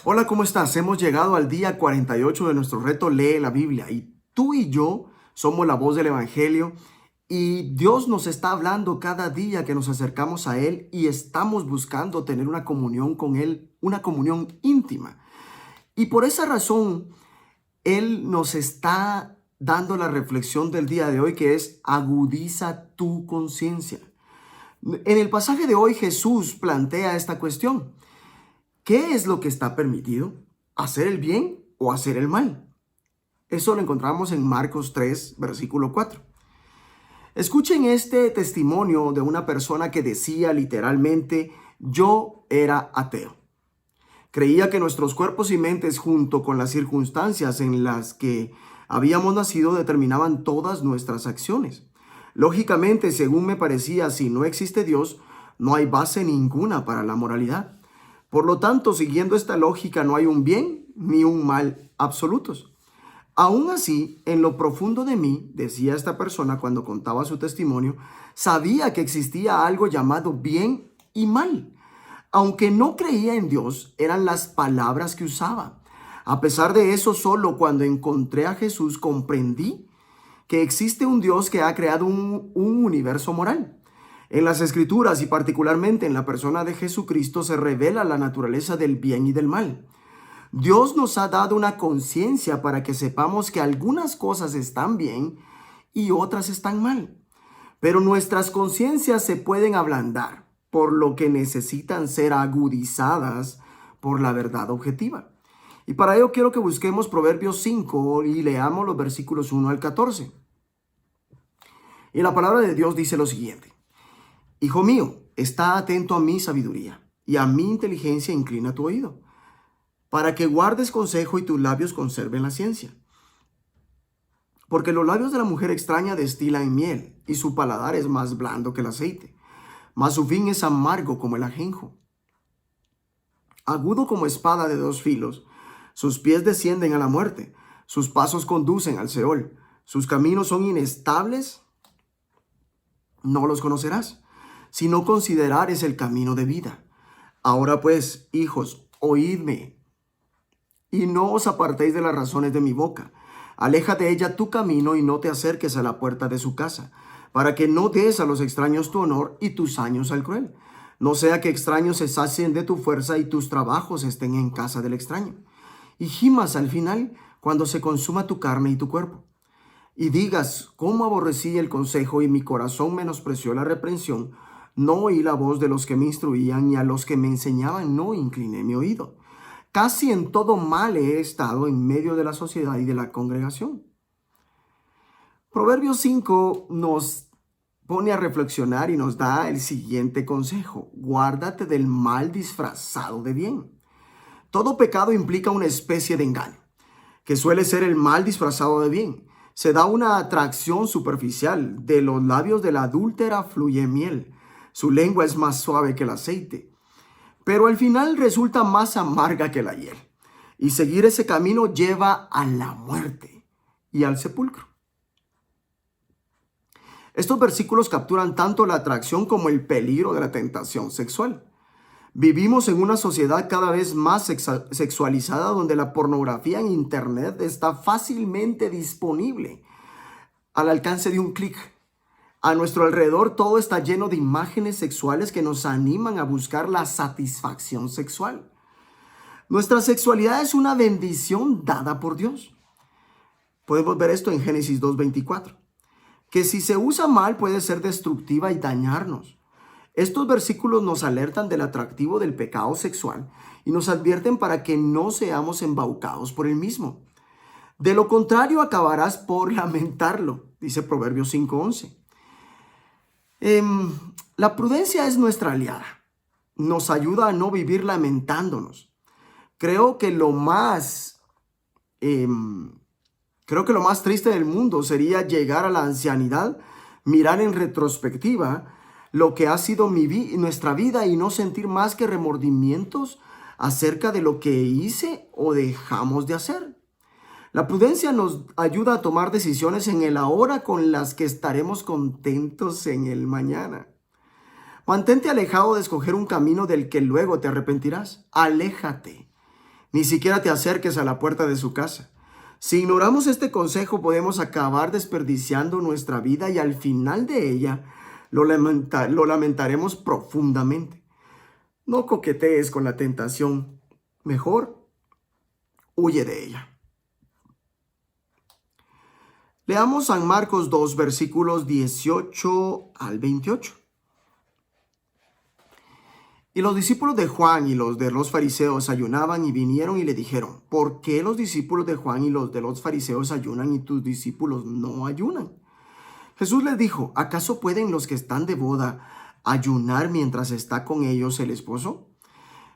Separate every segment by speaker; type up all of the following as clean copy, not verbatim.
Speaker 1: Hola, ¿cómo estás? Hemos llegado al día 48 de nuestro reto Lee la Biblia y tú y yo somos la voz del Evangelio y Dios nos está hablando cada día que nos acercamos a Él y estamos buscando tener una comunión con Él, una comunión íntima. Y por esa razón, Él nos está dando la reflexión del día de hoy que es agudiza tu conciencia. En el pasaje de hoy Jesús plantea esta cuestión. ¿Qué es lo que está permitido? ¿Hacer el bien o hacer el mal? Eso lo encontramos en Marcos 3, versículo 4. Escuchen este testimonio de una persona que decía literalmente, yo era ateo. Creía que nuestros cuerpos y mentes, junto con las circunstancias en las que habíamos nacido, determinaban todas nuestras acciones. Lógicamente, según me parecía, si no existe Dios, no hay base ninguna para la moralidad. Por lo tanto, siguiendo esta lógica, no hay un bien ni un mal absolutos. Aún así, en lo profundo de mí, decía esta persona cuando contaba su testimonio, sabía que existía algo llamado bien y mal. Aunque no creía en Dios, eran las palabras que usaba. A pesar de eso, solo cuando encontré a Jesús comprendí que existe un Dios que ha creado un universo moral. En las Escrituras y particularmente en la persona de Jesucristo se revela la naturaleza del bien y del mal. Dios nos ha dado una conciencia para que sepamos que algunas cosas están bien y otras están mal. Pero nuestras conciencias se pueden ablandar, por lo que necesitan ser agudizadas por la verdad objetiva. Y para ello quiero que busquemos Proverbios 5 y leamos los versículos 1 al 14. Y la palabra de Dios dice lo siguiente. Hijo mío, está atento a mi sabiduría y a mi inteligencia inclina tu oído, para que guardes consejo y tus labios conserven la ciencia. Porque los labios de la mujer extraña destilan miel y su paladar es más blando que el aceite, mas su fin es amargo como el ajenjo. Agudo como espada de dos filos, sus pies descienden a la muerte, sus pasos conducen al Seol, sus caminos son inestables, no los conocerás, si no considerares el camino de vida. Ahora pues, hijos, oídme, y no os apartéis de las razones de mi boca. Aleja de ella tu camino y no te acerques a la puerta de su casa, para que no des a los extraños tu honor y tus años al cruel. No sea que extraños se sacien de tu fuerza y tus trabajos estén en casa del extraño. Y gimas al final cuando se consuma tu carne y tu cuerpo. Y digas, cómo aborrecí el consejo y mi corazón menospreció la reprensión. No oí la voz de los que me instruían y a los que me enseñaban no incliné mi oído. Casi en todo mal he estado en medio de la sociedad y de la congregación. Proverbios 5 nos pone a reflexionar y nos da el siguiente consejo. Guárdate del mal disfrazado de bien. Todo pecado implica una especie de engaño, que suele ser el mal disfrazado de bien. Se da una atracción superficial. De los labios de la adúltera fluye miel. Su lengua es más suave que el aceite, pero al final resulta más amarga que la hiel. Y seguir ese camino lleva a la muerte y al sepulcro. Estos versículos capturan tanto la atracción como el peligro de la tentación sexual. Vivimos en una sociedad cada vez más sexualizada donde la pornografía en internet está fácilmente disponible al alcance de un clic. A nuestro alrededor todo está lleno de imágenes sexuales que nos animan a buscar la satisfacción sexual. Nuestra sexualidad es una bendición dada por Dios. Podemos ver esto en Génesis 2:24, que si se usa mal puede ser destructiva y dañarnos. Estos versículos nos alertan del atractivo del pecado sexual y nos advierten para que no seamos embaucados por el mismo. De lo contrario acabarás por lamentarlo, dice Proverbios 5:11. La prudencia es nuestra aliada. Nos ayuda a no vivir lamentándonos. Creo que lo más triste del mundo sería llegar a la ancianidad, mirar en retrospectiva lo que ha sido nuestra vida y no sentir más que remordimientos acerca de lo que hice o dejamos de hacer. La prudencia nos ayuda a tomar decisiones en el ahora con las que estaremos contentos en el mañana. Mantente alejado de escoger un camino del que luego te arrepentirás. Aléjate. Ni siquiera te acerques a la puerta de su casa. Si ignoramos este consejo, podemos acabar desperdiciando nuestra vida y al final de ella lo lamentaremos profundamente. No coquetees con la tentación. Mejor, huye de ella. Leamos San Marcos 2, versículos 18 al 28. Y los discípulos de Juan y los de los fariseos ayunaban y vinieron y le dijeron: ¿por qué los discípulos de Juan y los de los fariseos ayunan y tus discípulos no ayunan? Jesús les dijo: ¿acaso pueden los que están de boda ayunar mientras está con ellos el esposo?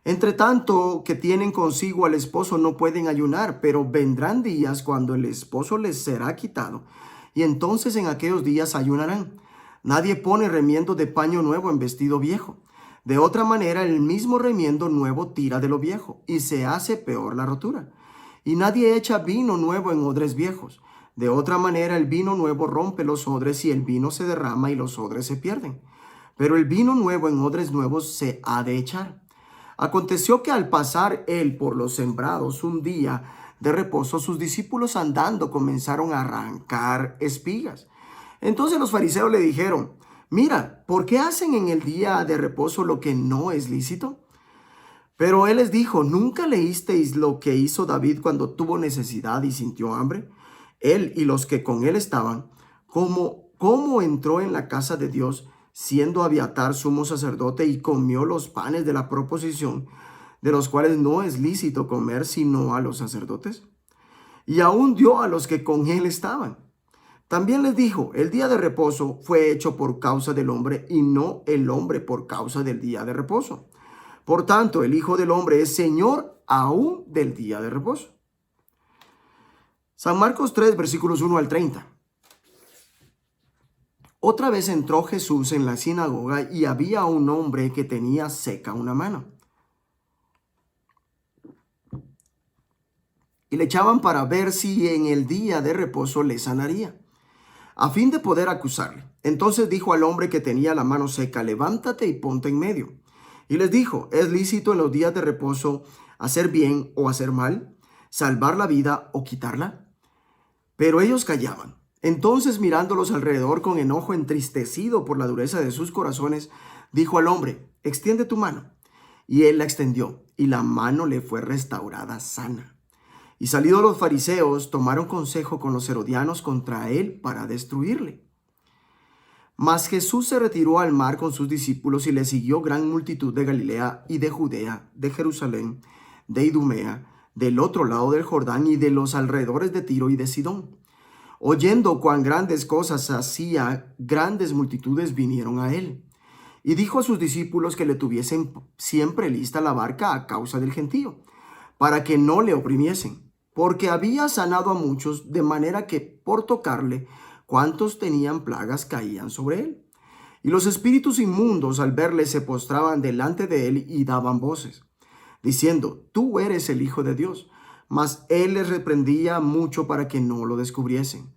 Speaker 1: Entre tanto que tienen consigo al esposo no pueden ayunar, pero vendrán días cuando el esposo les será quitado, y entonces en aquellos días ayunarán. Nadie pone remiendo de paño nuevo en vestido viejo. De otra manera, el mismo remiendo nuevo tira de lo viejo, y se hace peor la rotura. Y nadie echa vino nuevo en odres viejos. De otra manera, el vino nuevo rompe los odres, y el vino se derrama y los odres se pierden. Pero el vino nuevo en odres nuevos se ha de echar. Aconteció que al pasar él por los sembrados un día de reposo, sus discípulos andando comenzaron a arrancar espigas. Entonces los fariseos le dijeron: mira, ¿por qué hacen en el día de reposo lo que no es lícito? Pero él les dijo: ¿nunca leísteis lo que hizo David cuando tuvo necesidad y sintió hambre? Él y los que con él estaban, cómo entró en la casa de Dios, siendo Abiatar sumo sacerdote, y comió los panes de la proposición, de los cuales no es lícito comer sino a los sacerdotes? Y aún dio a los que con él estaban. También les dijo: el día de reposo fue hecho por causa del hombre, y no el hombre por causa del día de reposo. Por tanto, el Hijo del Hombre es Señor aún del día de reposo. San Marcos 3, versículos 1 al 30. Otra vez entró Jesús en la sinagoga y había un hombre que tenía seca una mano. Y le echaban para ver si en el día de reposo le sanaría, a fin de poder acusarle. Entonces dijo al hombre que tenía la mano seca: levántate y ponte en medio. Y les dijo: ¿es lícito en los días de reposo hacer bien o hacer mal, salvar la vida o quitarla? Pero ellos callaban. Entonces, mirándolos alrededor con enojo, entristecido por la dureza de sus corazones, dijo al hombre: extiende tu mano. Y él la extendió, y la mano le fue restaurada sana. Y salidos los fariseos, tomaron consejo con los herodianos contra él para destruirle. Mas Jesús se retiró al mar con sus discípulos, y le siguió gran multitud de Galilea y de Judea, de Jerusalén, de Idumea, del otro lado del Jordán y de los alrededores de Tiro y de Sidón. Oyendo cuán grandes cosas hacía, grandes multitudes vinieron a él. Y dijo a sus discípulos que le tuviesen siempre lista la barca a causa del gentío, para que no le oprimiesen, porque había sanado a muchos, de manera que por tocarle, cuantos tenían plagas caían sobre él. Y los espíritus inmundos al verle se postraban delante de él y daban voces, diciendo: tú eres el Hijo de Dios. Mas él les reprendía mucho para que no lo descubriesen.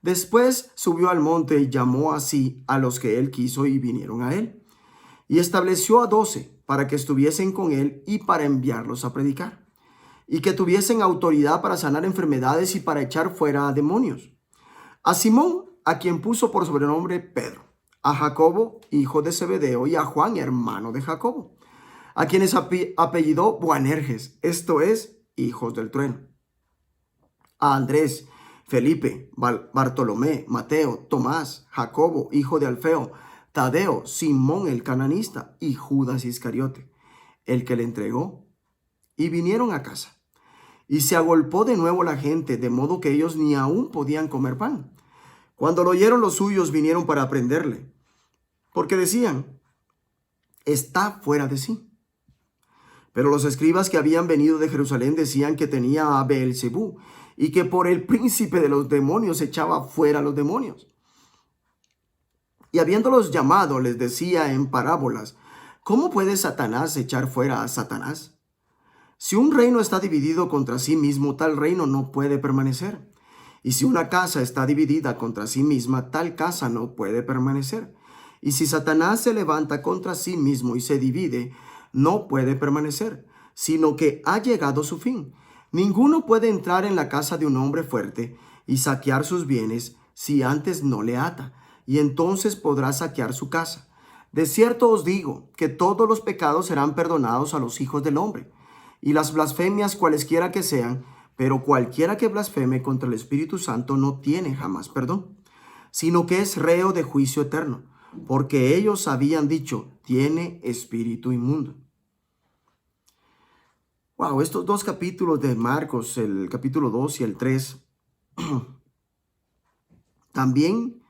Speaker 1: Después subió al monte y llamó así a los que él quiso, y vinieron a él. Y estableció a 12 para que estuviesen con él y para enviarlos a predicar, y que tuviesen autoridad para sanar enfermedades y para echar fuera a demonios. A Simón, a quien puso por sobrenombre Pedro, a Jacobo, hijo de Zebedeo, y a Juan, hermano de Jacobo, a quienes apellidó Boanerges, esto es, hijos del trueno, a Andrés, Felipe, Bartolomé, Mateo, Tomás, Jacobo, hijo de Alfeo, Tadeo, Simón el cananista, y Judas Iscariote, el que le entregó. Y vinieron a casa. Y se agolpó de nuevo la gente, de modo que ellos ni aún podían comer pan. Cuando lo oyeron los suyos, vinieron para prenderle, porque decían: está fuera de sí. Pero los escribas que habían venido de Jerusalén decían que tenía a Beelzebú, y que por el príncipe de los demonios echaba fuera a los demonios. Y habiéndolos llamado, les decía en parábolas: ¿cómo puede Satanás echar fuera a Satanás? Si un reino está dividido contra sí mismo, tal reino no puede permanecer. Y si una casa está dividida contra sí misma, tal casa no puede permanecer. Y si Satanás se levanta contra sí mismo y se divide, no puede permanecer. sino que ha llegado su fin. Ninguno puede entrar en la casa de un hombre fuerte y saquear sus bienes si antes no le ata, y entonces podrá saquear su casa. De cierto os digo que todos los pecados serán perdonados a los hijos del hombre, y las blasfemias cualesquiera que sean, pero cualquiera que blasfeme contra el Espíritu Santo no tiene jamás perdón, sino que es reo de juicio eterno, porque ellos habían dicho, tiene espíritu inmundo. Wow, estos dos capítulos de Marcos, el capítulo 2 y el 3, también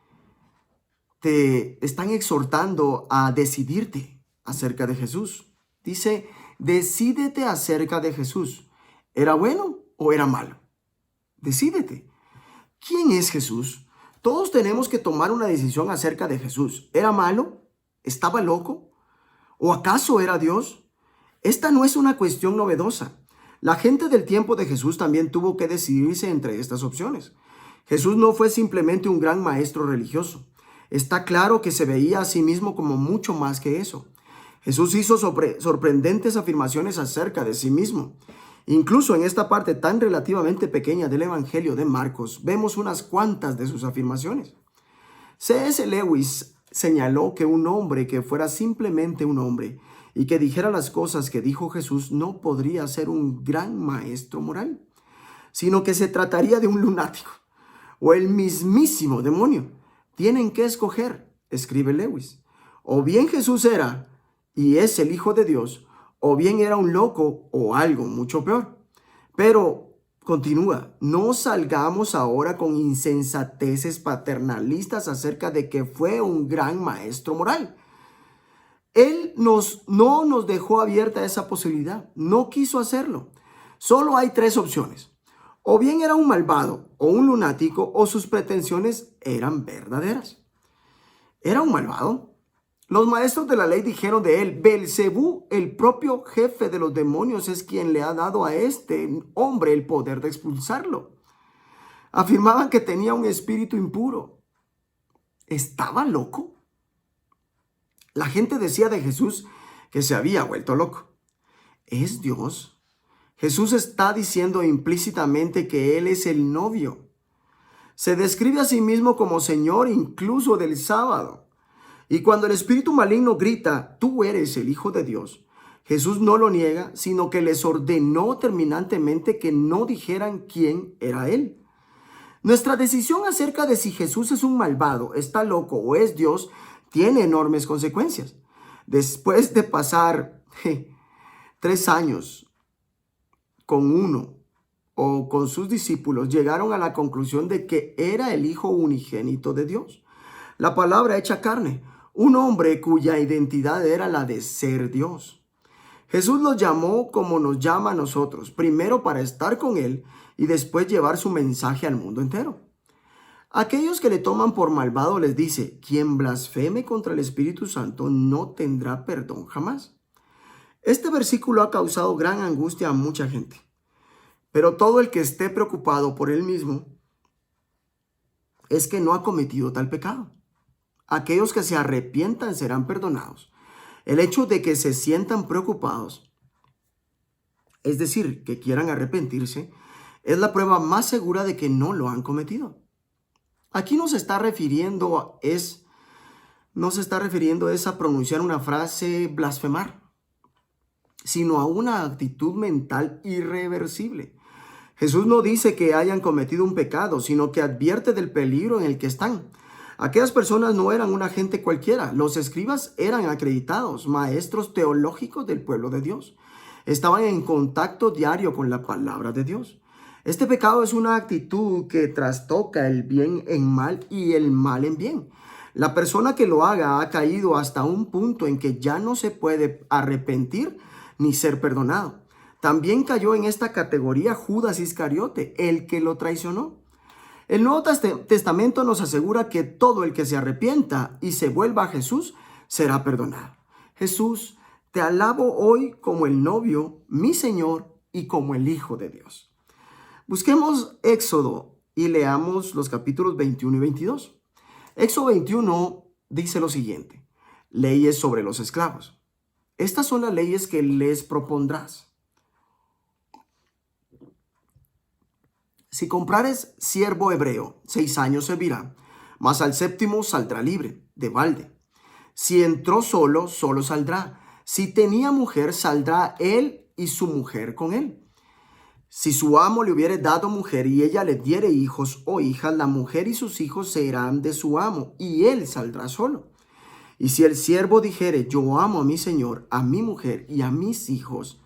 Speaker 1: te están exhortando a decidirte acerca de Jesús. Dice, decídete acerca de Jesús. ¿Era bueno o era malo? Decídete. ¿Quién es Jesús? Todos tenemos que tomar una decisión acerca de Jesús. ¿Era malo? ¿Estaba loco? ¿O acaso era Dios? Esta no es una cuestión novedosa. La gente del tiempo de Jesús también tuvo que decidirse entre estas opciones. Jesús no fue simplemente un gran maestro religioso. Está claro que se veía a sí mismo como mucho más que eso. Jesús hizo sorprendentes afirmaciones acerca de sí mismo. Incluso en esta parte tan relativamente pequeña del Evangelio de Marcos, vemos unas cuantas de sus afirmaciones. C.S. Lewis señaló que un hombre que fuera simplemente un hombre y que dijera las cosas que dijo Jesús no podría ser un gran maestro moral, sino que se trataría de un lunático o el mismísimo demonio. Tienen que escoger, escribe Lewis. O bien Jesús era y es el Hijo de Dios, o bien era un loco o algo mucho peor. Pero continúa, no salgamos ahora con insensateces paternalistas acerca de que fue un gran maestro moral. Él no nos dejó abierta esa posibilidad, no quiso hacerlo. Solo hay tres opciones. O bien era un malvado o un lunático o sus pretensiones eran verdaderas. ¿Era un malvado? Los maestros de la ley dijeron de él, Belcebú, el propio jefe de los demonios, es quien le ha dado a este hombre el poder de expulsarlo. Afirmaban que tenía un espíritu impuro. ¿Estaba loco? La gente decía de Jesús que se había vuelto loco. ¿Es Dios? Jesús está diciendo implícitamente que Él es el novio. Se describe a sí mismo como Señor incluso del sábado. Y cuando el espíritu maligno grita, tú eres el Hijo de Dios, Jesús no lo niega, sino que les ordenó terminantemente que no dijeran quién era Él. Nuestra decisión acerca de si Jesús es un malvado, está loco o es Dios, tiene enormes consecuencias. Después de pasar 3 años con uno o con sus discípulos, llegaron a la conclusión de que era el Hijo unigénito de Dios. La palabra hecha carne, un hombre cuya identidad era la de ser Dios. Jesús los llamó como nos llama a nosotros, primero para estar con Él y después llevar su mensaje al mundo entero. Aquellos que le toman por malvado les dice, quien blasfeme contra el Espíritu Santo no tendrá perdón jamás. Este versículo ha causado gran angustia a mucha gente, pero todo el que esté preocupado por él mismo es que no ha cometido tal pecado. Aquellos que se arrepientan serán perdonados. El hecho de que se sientan preocupados, es decir, que quieran arrepentirse, es la prueba más segura de que no lo han cometido. Aquí no se está refiriendo a pronunciar una frase blasfemar, sino a una actitud mental irreversible. Jesús no dice que hayan cometido un pecado, sino que advierte del peligro en el que están. Aquellas personas no eran una gente cualquiera. Los escribas eran acreditados, maestros teológicos del pueblo de Dios. Estaban en contacto diario con la palabra de Dios. Este pecado es una actitud que trastoca el bien en mal y el mal en bien. La persona que lo haga ha caído hasta un punto en que ya no se puede arrepentir ni ser perdonado. También cayó en esta categoría Judas Iscariote, el que lo traicionó. El Nuevo Testamento nos asegura que todo el que se arrepienta y se vuelva a Jesús será perdonado. Jesús, te alabo hoy como el novio, mi Señor, y como el Hijo de Dios. Busquemos Éxodo y leamos los capítulos 21 y 22. Éxodo 21 dice lo siguiente: leyes sobre los esclavos. Estas son las leyes que les propondrás. Si comprares siervo hebreo, 6 años servirá, mas al séptimo saldrá libre, de balde. Si entró solo, solo saldrá. Si tenía mujer, saldrá él y su mujer con él. Si su amo le hubiere dado mujer y ella le diere hijos o hijas, la mujer y sus hijos serán de su amo, y él saldrá solo. Y si el siervo dijere, yo amo a mi señor, a mi mujer y a mis hijos,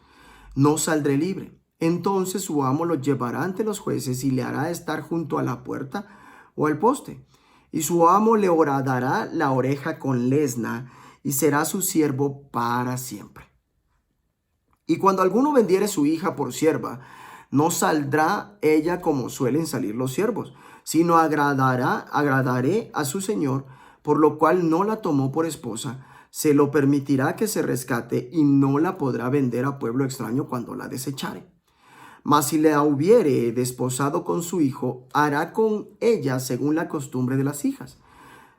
Speaker 1: no saldré libre. Entonces su amo lo llevará ante los jueces y le hará estar junto a la puerta o al poste. Y su amo le horadará la oreja con lesna y será su siervo para siempre. Y cuando alguno vendiere su hija por sierva, no saldrá ella como suelen salir los siervos, sino agradaré a su señor, por lo cual no la tomó por esposa, se lo permitirá que se rescate y no la podrá vender a pueblo extraño cuando la desechare. Mas si la hubiere desposado con su hijo, hará con ella según la costumbre de las hijas.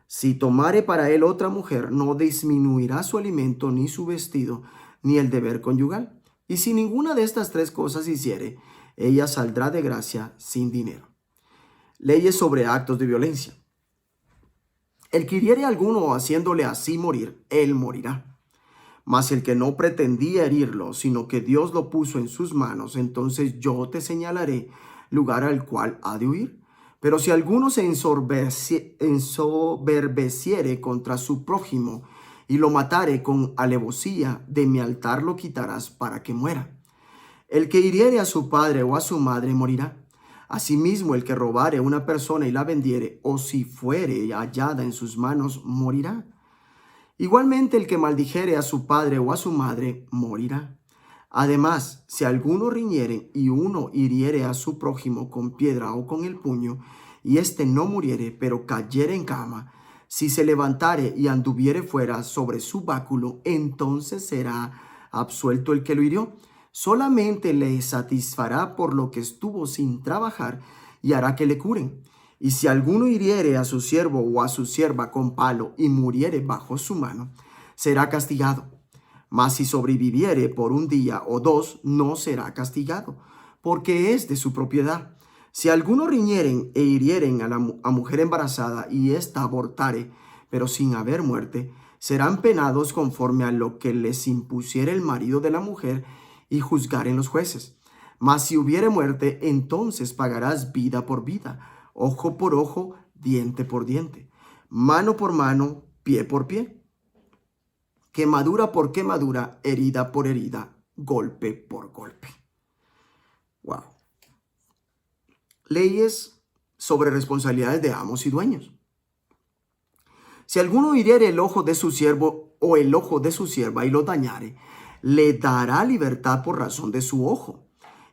Speaker 1: Si tomare para él otra mujer, no disminuirá su alimento, ni su vestido, ni el deber conyugal. Y si ninguna de estas 3 cosas hiciere, ella saldrá de gracia sin dinero. Leyes sobre actos de violencia. El que hiriere a alguno haciéndole así morir, él morirá. Mas el que no pretendía herirlo, sino que Dios lo puso en sus manos, entonces yo te señalaré lugar al cual ha de huir. Pero si alguno se ensoberbeciere contra su prójimo y lo matare con alevosía, de mi altar lo quitarás para que muera. El que hiriere a su padre o a su madre morirá. Asimismo, el que robare a una persona y la vendiere, o si fuere hallada en sus manos, morirá. Igualmente, el que maldijere a su padre o a su madre, morirá. Además, si alguno riñere y uno hiriere a su prójimo con piedra o con el puño, y éste no muriere, pero cayere en cama, si se levantare y anduviere fuera sobre su báculo, entonces será absuelto el que lo hirió. Solamente le satisfará por lo que estuvo sin trabajar y hará que le curen. Y si alguno hiriere a su siervo o a su sierva con palo y muriere bajo su mano, será castigado. Mas si sobreviviere por 1 día o 2, no será castigado, porque es de su propiedad. Si alguno riñeren e hirieren a mujer embarazada y ésta abortare, pero sin haber muerte, serán penados conforme a lo que les impusiere el marido de la mujer y juzgaren los jueces. Mas si hubiere muerte, entonces pagarás vida por vida, ojo por ojo, diente por diente, mano por mano, pie por pie, quemadura por quemadura, herida por herida, golpe por golpe. Wow. Leyes sobre responsabilidades de amos y dueños. Si alguno hiriere el ojo de su siervo o el ojo de su sierva y lo dañare, le dará libertad por razón de su ojo.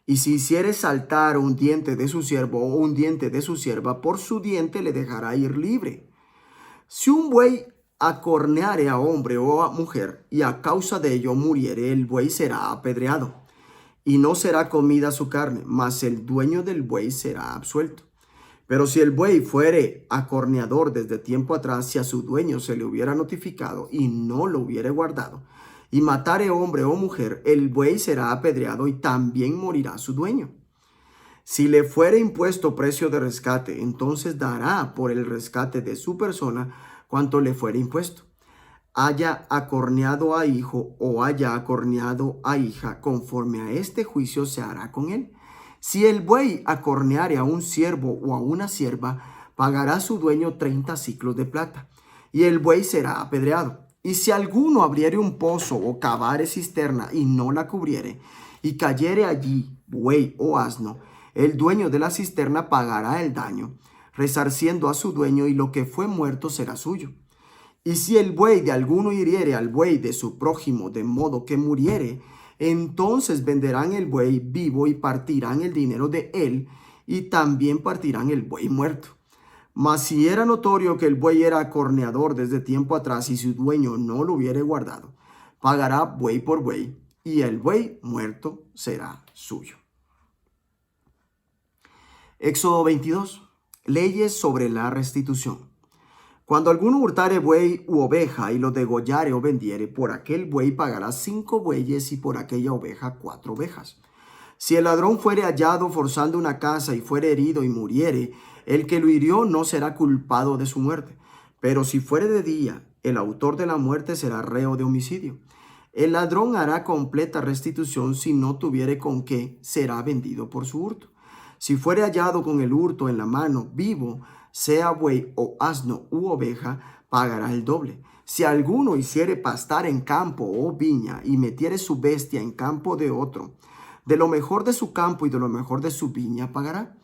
Speaker 1: Y si hiciere saltar un diente de su siervo o un diente de su sierva, por su diente le dejará ir libre. Si un buey acorneare a hombre o a mujer y a causa de ello muriere, el buey será apedreado y no será comida su carne, mas el dueño del buey será absuelto. Pero si el buey fuere acorneador desde tiempo atrás, si a su dueño se le hubiera notificado y no lo hubiere guardado, y matare hombre o mujer, el buey será apedreado y también morirá su dueño. Si le fuere impuesto precio de rescate, entonces dará por el rescate de su persona cuanto le fuere impuesto. Haya acorneado a hijo o haya acorneado a hija, conforme a este juicio se hará con él. Si el buey acorneare a un siervo o a una sierva, pagará su dueño 30 siclos de plata, y el buey será apedreado. Y si alguno abriere un pozo o cavare cisterna y no la cubriere, y cayere allí buey o asno, el dueño de la cisterna pagará el daño, resarciendo a su dueño, y lo que fue muerto será suyo. Y si el buey de alguno hiriere al buey de su prójimo, de modo que muriere, entonces venderán el buey vivo y partirán el dinero de él, y también partirán el buey muerto. Mas si era notorio que el buey era acorneador desde tiempo atrás y su dueño no lo hubiere guardado, pagará buey por buey, y el buey muerto será suyo. Éxodo 22. Leyes sobre la restitución. Cuando alguno hurtare buey u oveja y lo degollare o vendiere, por aquel buey pagará 5 bueyes y por aquella oveja 4 ovejas. Si el ladrón fuere hallado forzando una casa y fuere herido y muriere, el que lo hirió no será culpado de su muerte. Pero si fuere de día, el autor de la muerte será reo de homicidio. El ladrón hará completa restitución. Si no tuviere con qué, será vendido por su hurto. Si fuere hallado con el hurto en la mano, vivo, sea buey o asno u oveja, pagará el doble. Si alguno hiciere pastar en campo o viña y metiere su bestia en campo de otro, de lo mejor de su campo y de lo mejor de su viña pagará.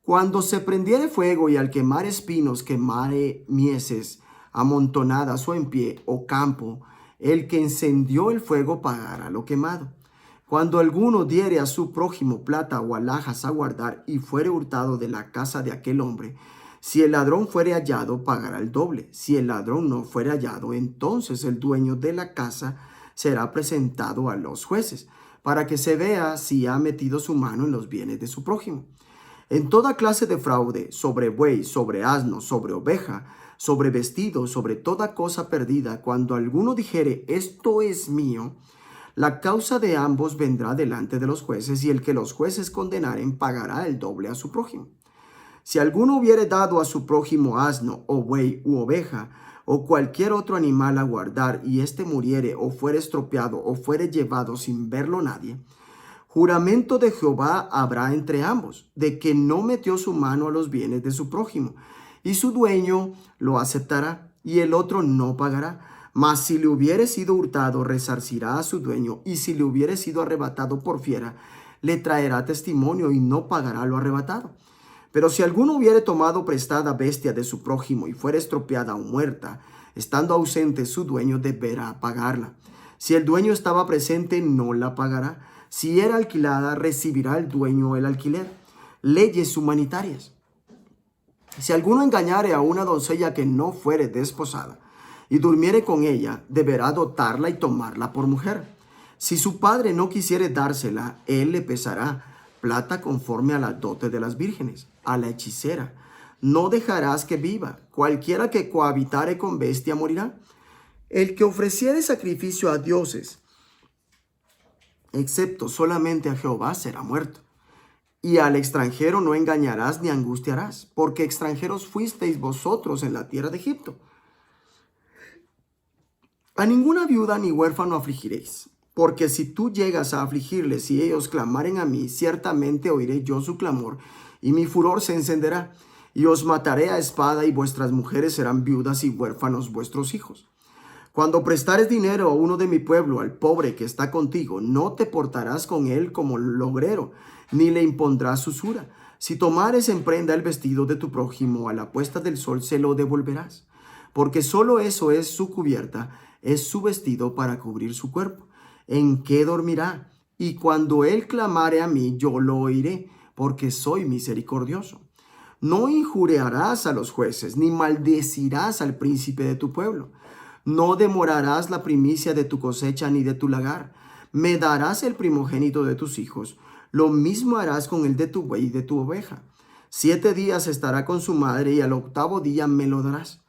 Speaker 1: Cuando se prendiere fuego y al quemar espinos quemare mieses amontonadas o en pie o campo, el que encendió el fuego pagará lo quemado. Cuando alguno diere a su prójimo plata o alhajas a guardar y fuere hurtado de la casa de aquel hombre, si el ladrón fuere hallado, pagará el doble. Si el ladrón no fuere hallado, entonces el dueño de la casa será presentado a los jueces, para que se vea si ha metido su mano en los bienes de su prójimo. En toda clase de fraude, sobre buey, sobre asno, sobre oveja, sobre vestido, sobre toda cosa perdida, cuando alguno dijere, esto es mío, la causa de ambos vendrá delante de los jueces, y el que los jueces condenaren pagará el doble a su prójimo. Si alguno hubiere dado a su prójimo asno, o buey, u oveja, o cualquier otro animal a guardar, y éste muriere, o fuere estropeado, o fuere llevado sin verlo nadie, juramento de Jehová habrá entre ambos, de que no metió su mano a los bienes de su prójimo, y su dueño lo aceptará, y el otro no pagará. Mas si le hubiere sido hurtado, resarcirá a su dueño, y si le hubiere sido arrebatado por fiera, le traerá testimonio y no pagará lo arrebatado. Pero si alguno hubiere tomado prestada bestia de su prójimo y fuere estropeada o muerta, estando ausente su dueño deberá pagarla. Si el dueño estaba presente, no la pagará. Si era alquilada, recibirá el dueño el alquiler. Leyes humanitarias. Si alguno engañare a una doncella que no fuere desposada y durmiere con ella, deberá dotarla y tomarla por mujer. Si su padre no quisiere dársela, él le pesará plata conforme a la dote de las vírgenes. A la hechicera no dejarás que viva. Cualquiera que cohabitare con bestia morirá. El que ofreciere sacrificio a dioses, excepto solamente a Jehová, será muerto. Y al extranjero no engañarás ni angustiarás, porque extranjeros fuisteis vosotros en la tierra de Egipto. A ninguna viuda ni huérfano afligiréis, porque si tú llegas a afligirles y ellos clamaren a mí, ciertamente oiré yo su clamor, y mi furor se encenderá, y os mataré a espada, y vuestras mujeres serán viudas y huérfanos vuestros hijos. Cuando prestares dinero a uno de mi pueblo, al pobre que está contigo, no te portarás con él como logrero, ni le impondrás usura. Si tomares en prenda el vestido de tu prójimo, a la puesta del sol se lo devolverás, porque solo eso es su cubierta, es su vestido para cubrir su cuerpo. ¿En qué dormirá? Y cuando él clamare a mí, yo lo oiré, porque soy misericordioso. No injuriarás a los jueces, ni maldecirás al príncipe de tu pueblo. No demorarás la primicia de tu cosecha ni de tu lagar. Me darás el primogénito de tus hijos. Lo mismo harás con el de tu buey y de tu oveja. 7 días estará con su madre, y al 8º día me lo darás.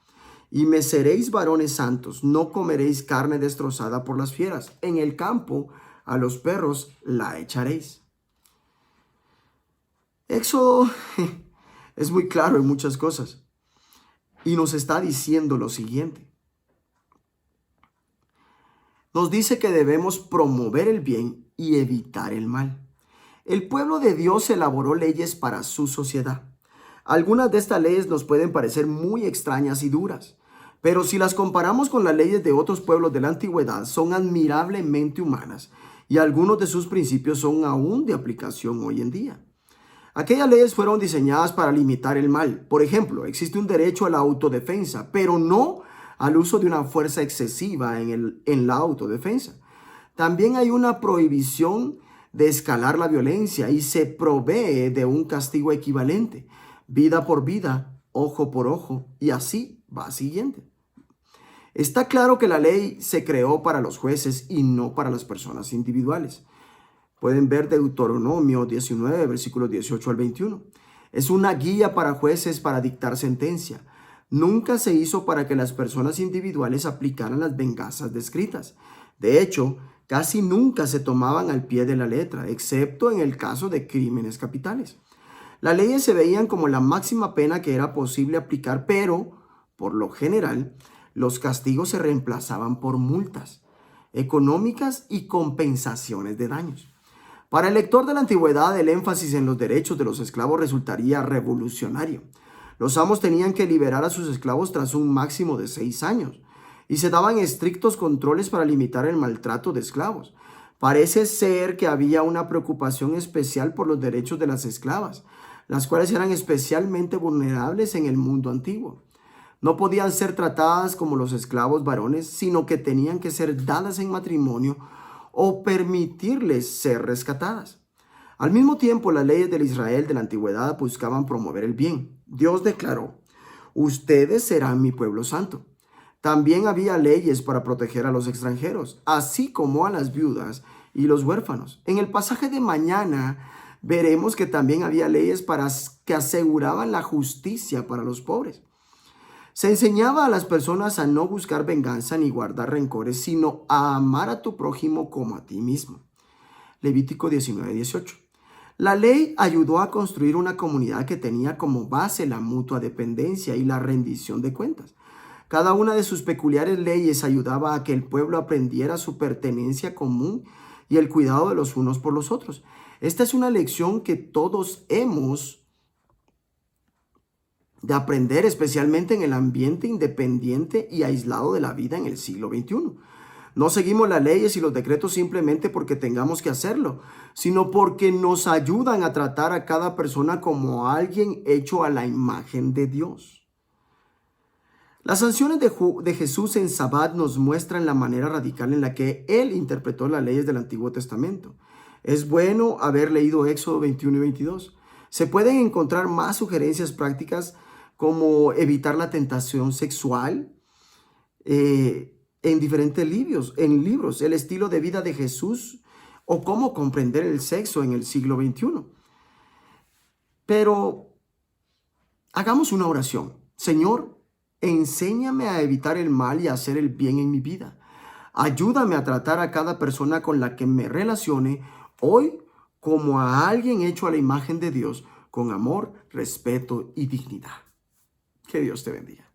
Speaker 1: Y me seréis varones santos, no comeréis carne destrozada por las fieras. En el campo a los perros la echaréis. Éxodo es muy claro en muchas cosas. Y nos está diciendo lo siguiente. Nos dice que debemos promover el bien y evitar el mal. El pueblo de Dios elaboró leyes para su sociedad. Algunas de estas leyes nos pueden parecer muy extrañas y duras, pero si las comparamos con las leyes de otros pueblos de la antigüedad, son admirablemente humanas, y algunos de sus principios son aún de aplicación hoy en día. Aquellas leyes fueron diseñadas para limitar el mal. Por ejemplo, existe un derecho a la autodefensa, pero no al uso de una fuerza excesiva en la autodefensa. También hay una prohibición de escalar la violencia, y se provee de un castigo equivalente, vida por vida, ojo por ojo, y así va siguiente. Está claro que la ley se creó para los jueces y no para las personas individuales. Pueden ver Deuteronomio 19, versículos 18 al 21. Es una guía para jueces para dictar sentencia. Nunca se hizo para que las personas individuales aplicaran las venganzas descritas. De hecho, casi nunca se tomaban al pie de la letra, excepto en el caso de crímenes capitales. Las leyes se veían como la máxima pena que era posible aplicar, pero, por lo general, los castigos se reemplazaban por multas económicas y compensaciones de daños. Para el lector de la antigüedad, el énfasis en los derechos de los esclavos resultaría revolucionario. Los amos tenían que liberar a sus esclavos tras un máximo de 6 años, y se daban estrictos controles para limitar el maltrato de esclavos. Parece ser que había una preocupación especial por los derechos de las esclavas, las cuales eran especialmente vulnerables en el mundo antiguo. No podían ser tratadas como los esclavos varones, sino que tenían que ser dadas en matrimonio o permitirles ser rescatadas. Al mismo tiempo, las leyes del Israel de la antigüedad buscaban promover el bien. Dios declaró: ustedes serán mi pueblo santo. También había leyes para proteger a los extranjeros, así como a las viudas y los huérfanos. En el pasaje de mañana veremos que también había leyes que aseguraban la justicia para los pobres. Se enseñaba a las personas a no buscar venganza ni guardar rencores, sino a amar a tu prójimo como a ti mismo. Levítico 19:18. La ley ayudó a construir una comunidad que tenía como base la mutua dependencia y la rendición de cuentas. Cada una de sus peculiares leyes ayudaba a que el pueblo aprendiera su pertenencia común y el cuidado de los unos por los otros. Esta es una lección que todos hemos de aprender, especialmente en el ambiente independiente y aislado de la vida en el siglo XXI. No seguimos las leyes y los decretos simplemente porque tengamos que hacerlo, sino porque nos ayudan a tratar a cada persona como alguien hecho a la imagen de Dios. Las sanciones de Jesús en Sabbat nos muestran la manera radical en la que Él interpretó las leyes del Antiguo Testamento. Es bueno haber leído Éxodo 21 y 22. Se pueden encontrar más sugerencias prácticas como evitar la tentación sexual en diferentes libros, el estilo de vida de Jesús o cómo comprender el sexo en el siglo XXI. Pero hagamos una oración. Señor, enséñame a evitar el mal y a hacer el bien en mi vida. Ayúdame a tratar a cada persona con la que me relacione hoy como a alguien hecho a la imagen de Dios, con amor, respeto y dignidad. Que Dios te bendiga.